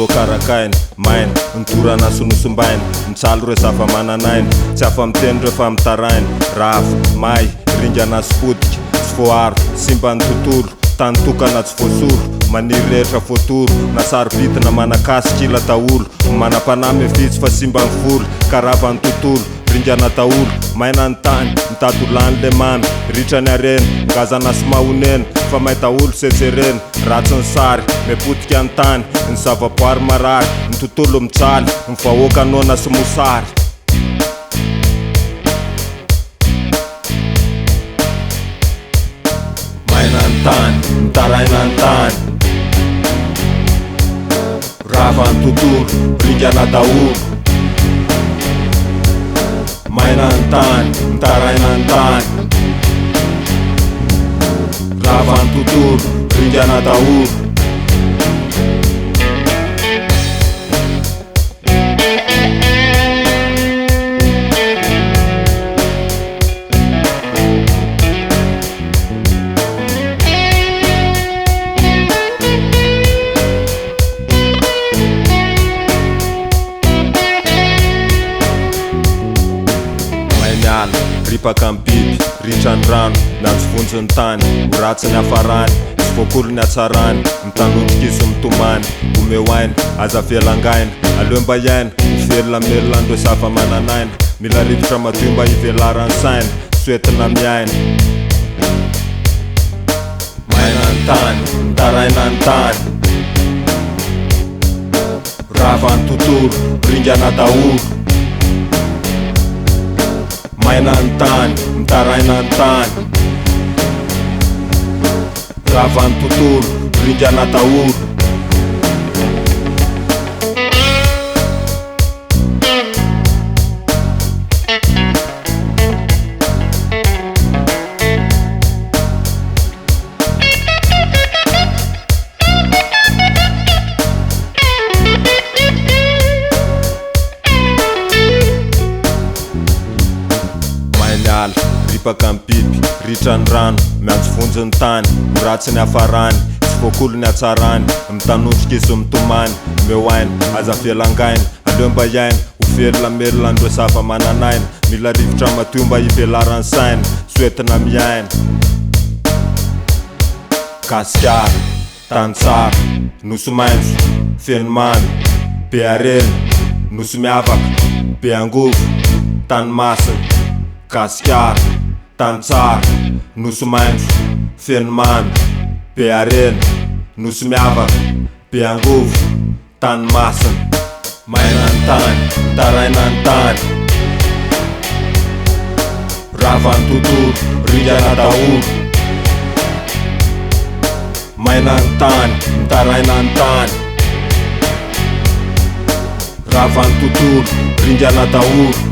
sokarakainy mainy ntorana sonosombainy nitsalo re zava-mananainy tsy afa miteny rehefa mitarainy rava may ringana sy potika tsy voaro simba ny tontolo tany tokana tsy voasoro maniry rehetra voatoro na sarobitina manakasika ila taolo manam-panamy vitsy fa simba ny voly karava ny tontolo ringana taolo maina ny tany mitadolany le mamy ritra ny areny ngazana sy mahoneny fa mahita olo setsereny ratsy ny sary mepotika ny tany ny zavaboary marary ny tontolo mitsaly ny vahoaka nona sy mosary maina ny tany mitaraina ny tany rava ny tontolo ringana taolo maina ny tany mitaraina ny tany rava ny tontolo ringana taolo ripaka ny biby ritra ny rano natsy vonjy ny tany horatsy ny afarany sy voakolo ny atsarany mitanotrika izy mitomany omeo ainy aza velangaina aleo mba iaina mivelona melona andro zava-mananaina mila rivotra madio mba hivelarany saina soetina miaina maina ny tany mitaraina ny tany rava ny tontolo ringana taolo maina ny tany mitaraina ny tany rava ny tontolo ringana taolo ripaka ny biby ritra ny rano miantso vonjy ny tany horatsy ny afarany sy voakolo ny atsarany mitanotrika izy mitomany meo ainy aza velangaina aleo mba iaina hovelona melona andro zava-mananaina mila rivotra madio mba hivelarany saina soetina miaina gasikara tany tsara nosy maintso feno mamy be areny nosy miavaka be angovo tany masina gasikara tany tsara nosy maintso feno mamy be arena nosy miavaka be angovo tany masina maina ny tany mitaraina ny tany rava ny tontolo ringana taolo maina ny tany mitaraina ny tany rava ny tontolo ringana taolo